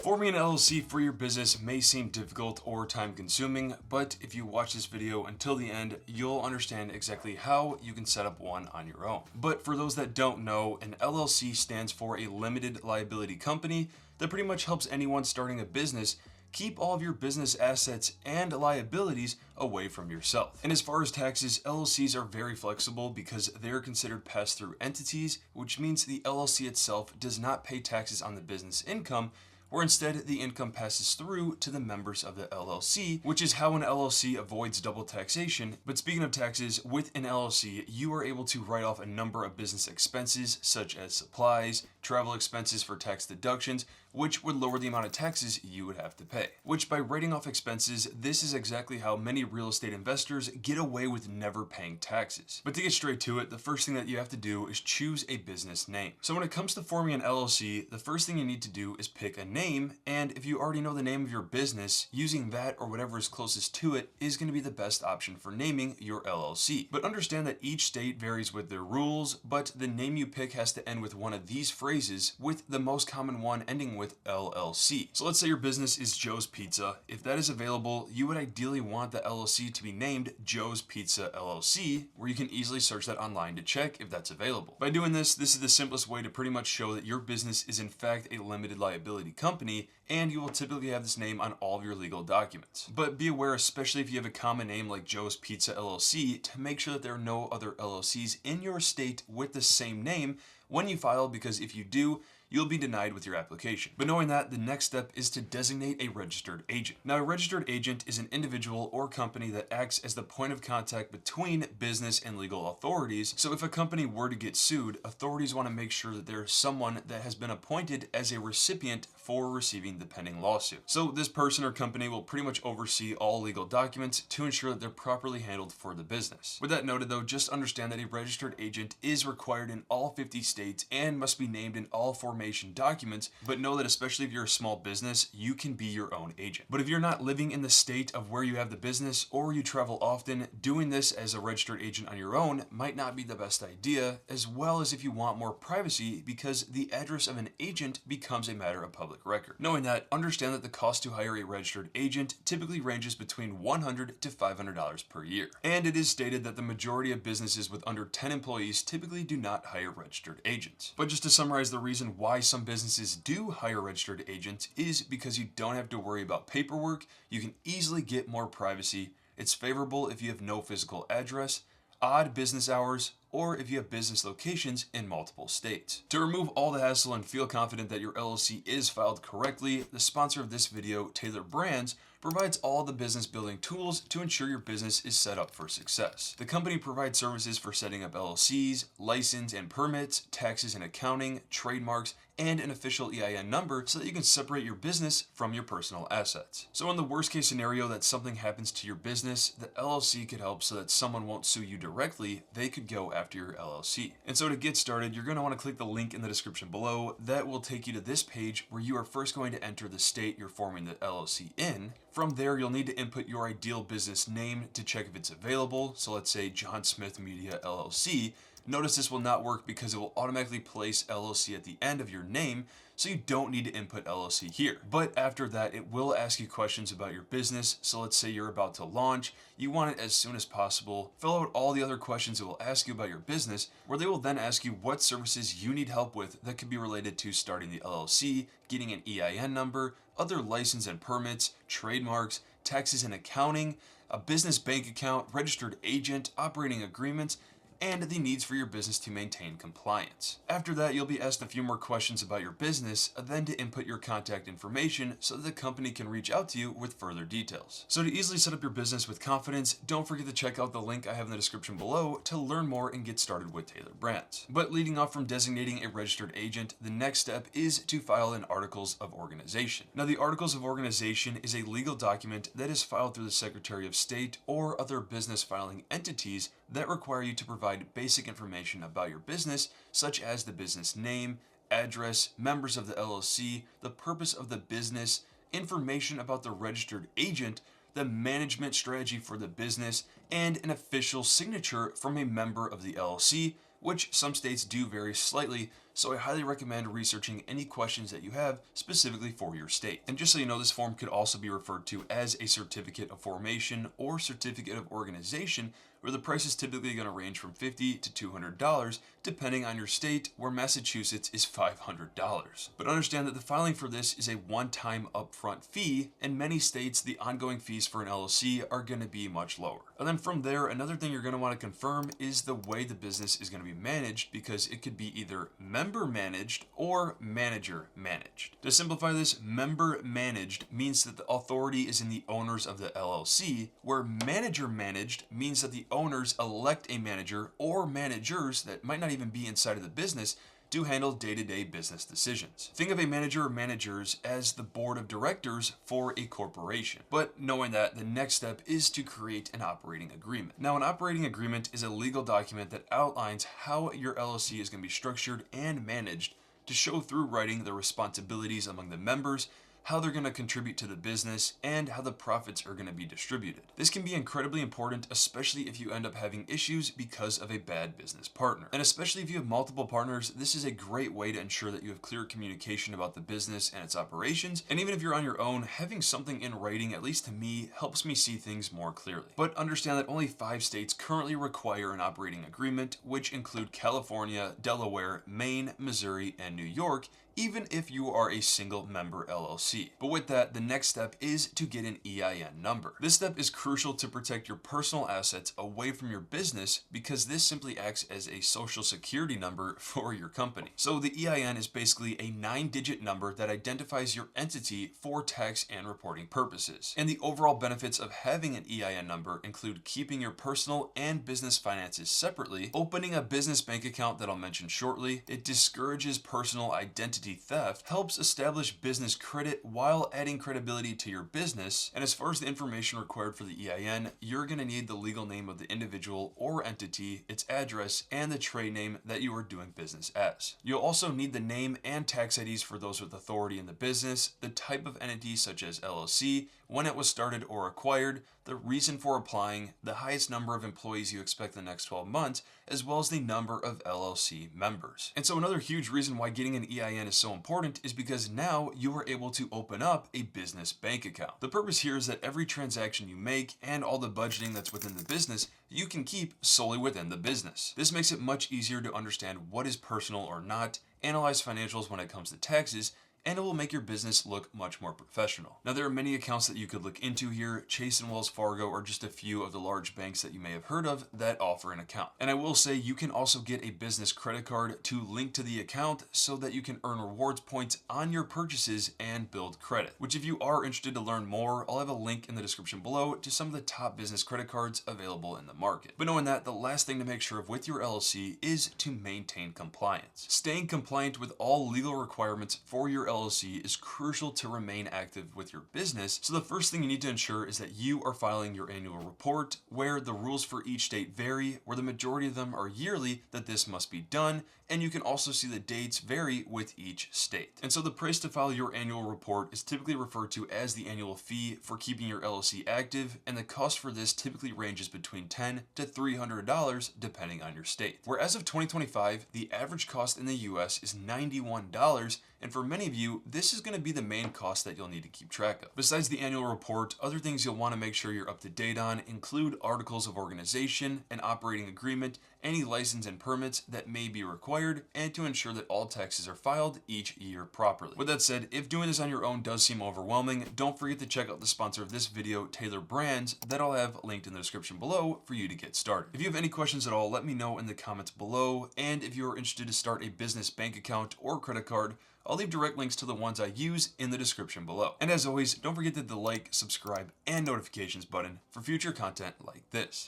Forming an LLC for your business may seem difficult or time consuming, but if you watch this video until the end, you'll understand exactly how you can set up one on your own. But for those that don't know, an LLC stands for a limited liability company that pretty much helps anyone starting a business keep all of your business assets and liabilities away from yourself. And as far as taxes, LLCs are very flexible because they're considered pass-through entities, which means the LLC itself does not pay taxes on the business income, where instead the income passes through to the members of the LLC, which is how an LLC avoids double taxation. But speaking of taxes, with an LLC, you are able to write off a number of business expenses such as supplies, travel expenses for tax deductions, which would lower the amount of taxes you would have to pay. Which by writing off expenses, this is exactly how many real estate investors get away with never paying taxes. But to get straight to it, the first thing that you have to do is choose a business name. So when it comes to forming an LLC, the first thing you need to do is pick a name, and if you already know the name of your business, using that or whatever is closest to it is going to be the best option for naming your LLC. But understand that each state varies with their rules, but the name you pick has to end with one of these phrases, with the most common one ending with LLC. So let's say your business is Joe's Pizza. If that is available, you would ideally want the LLC to be named Joe's Pizza LLC, where you can easily search that online to check if that's available. By doing this is the simplest way to pretty much show that your business is in fact a limited liability company, and you will typically have this name on all of your legal documents. But be aware, especially if you have a common name like Joe's Pizza LLC, to make sure that there are no other LLCs in your state with the same name when you file, because if you do, you'll be denied with your application. But knowing that, the next step is to designate a registered agent. Now, a registered agent is an individual or company that acts as the point of contact between business and legal authorities. So if a company were to get sued, authorities want to make sure that there's someone that has been appointed as a recipient for receiving the pending lawsuit. So this person or company will pretty much oversee all legal documents to ensure that they're properly handled for the business. With that noted though, just understand that a registered agent is required in all 50 states and must be named in all formation documents, but know that especially if you're a small business, you can be your own agent. But if you're not living in the state of where you have the business or you travel often, doing this as a registered agent on your own might not be the best idea, as well as if you want more privacy, because the address of an agent becomes a matter of public record. Knowing that, understand that the cost to hire a registered agent typically ranges between $100 to $500 per year. And it is stated that the majority of businesses with under 10 employees typically do not hire registered agents. But just to summarize, the reason why some businesses do hire registered agents is because you don't have to worry about paperwork, you can easily get more privacy, it's favorable if you have no physical address, odd business hours, or if you have business locations in multiple states. To remove all the hassle and feel confident that your LLC is filed correctly, the sponsor of this video, Taylor Brands, provides all the business building tools to ensure your business is set up for success. The company provides services for setting up LLCs, license and permits, taxes and accounting, trademarks, and an official EIN number so that you can separate your business from your personal assets. So in the worst case scenario that something happens to your business, the LLC could help so that someone won't sue you directly, they could go after your LLC. And so to get started, you're going to want to click the link in the description below. That will take you to this page where you are first going to enter the state you're forming the LLC in. From there, you'll need to input your ideal business name to check if it's available. So let's say John Smith Media LLC. Notice this will not work because it will automatically place LLC at the end of your name, so you don't need to input LLC here. But after that, it will ask you questions about your business. So let's say you're about to launch, you want it as soon as possible. Fill out all the other questions it will ask you about your business, where they will then ask you what services you need help with that could be related to starting the LLC, getting an EIN number, other license and permits, trademarks, taxes and accounting, a business bank account, registered agent, operating agreements, and the needs for your business to maintain compliance. After that, you'll be asked a few more questions about your business, then to input your contact information so that the company can reach out to you with further details. So to easily set up your business with confidence, don't forget to check out the link I have in the description below to learn more and get started with Taylor Brands. But leading off from designating a registered agent, the next step is to file an Articles of Organization. Now, the Articles of Organization is a legal document that is filed through the Secretary of State or other business filing entities that require you to provide basic information about your business, such as the business name, address, members of the LLC, the purpose of the business, information about the registered agent, the management strategy for the business, and an official signature from a member of the LLC, which some states do vary slightly, so I highly recommend researching any questions that you have specifically for your state. And just so you know, this form could also be referred to as a certificate of formation or certificate of organization, where the price is typically going to range from $50 to $200 depending on your state, where Massachusetts is $500. But understand that the filing for this is a one-time upfront fee, and many states the ongoing fees for an LLC are going to be much lower. And then from there, another thing you're going to want to confirm is the way the business is going to be managed, because it could be either member managed or manager managed. To simplify this, member managed means that the authority is in the owners of the LLC, where manager managed means that the owners elect a manager or managers that might not even be inside of the business to handle day-to-day business decisions. Think of a manager or managers as the board of directors for a corporation. But knowing that, the next step is to create an operating agreement. Now, an operating agreement is a legal document that outlines how your LLC is going to be structured and managed to show through writing the responsibilities among the members, how they're going to contribute to the business, and how the profits are going to be distributed. This can be incredibly important, especially if you end up having issues because of a bad business partner. And especially if you have multiple partners, this is a great way to ensure that you have clear communication about the business and its operations. And even if you're on your own, having something in writing, at least to me, helps me see things more clearly. But understand that only 5 states currently require an operating agreement, which include California, Delaware, Maine, Missouri, and New York, even if you are a single member LLC. But with that, the next step is to get an EIN number. This step is crucial to protect your personal assets away from your business, because this simply acts as a social security number for your company. So the EIN is basically a 9-digit number that identifies your entity for tax and reporting purposes. And the overall benefits of having an EIN number include keeping your personal and business finances separately, opening a business bank account that I'll mention shortly. It discourages personal identity theft, helps establish business credit while adding credibility to your business. And as far as the information required for the EIN, you're going to need the legal name of the individual or entity, its address, and the trade name that you are doing business as. You'll also need the name and tax IDs for those with authority in the business, the type of entity such as LLC, when it was started or acquired, the reason for applying, the highest number of employees you expect in the next 12 months, as well as the number of LLC members. And so another huge reason why getting an EIN is so important is because now you are able to open up a business bank account. The purpose here is that every transaction you make and all the budgeting that's within the business, you can keep solely within the business. This makes it much easier to understand what is personal or not, analyze financials when it comes to taxes, and it will make your business look much more professional. Now, there are many accounts that you could look into here. Chase and Wells Fargo are just a few of the large banks that you may have heard of that offer an account. And I will say you can also get a business credit card to link to the account so that you can earn rewards points on your purchases and build credit, which if you are interested to learn more, I'll have a link in the description below to some of the top business credit cards available in the market. But knowing that, the last thing to make sure of with your LLC is to maintain compliance. Staying compliant with all legal requirements for your LLC is crucial to remain active with your business. So the first thing you need to ensure is that you are filing your annual report, where the rules for each state vary, where the majority of them are yearly that this must be done, and you can also see the dates vary with each state. And so the price to file your annual report is typically referred to as the annual fee for keeping your LLC active, and the cost for this typically ranges between $10 to $300 depending on your state. Where as of 2025, the average cost in the US is $91, and for many of you, this is going to be the main cost that you'll need to keep track of. Besides the annual report, other things you'll want to make sure you're up to date on include articles of organization, an operating agreement, any license and permits that may be required, and to ensure that all taxes are filed each year properly. With that said, if doing this on your own does seem overwhelming, don't forget to check out the sponsor of this video, Taylor Brands, that I'll have linked in the description below for you to get started. If you have any questions at all, let me know in the comments below, and if you're interested to start a business bank account or credit card, I'll leave direct links to the ones I use in the description below. And as always, don't forget to hit the like, subscribe, and notifications button for future content like this.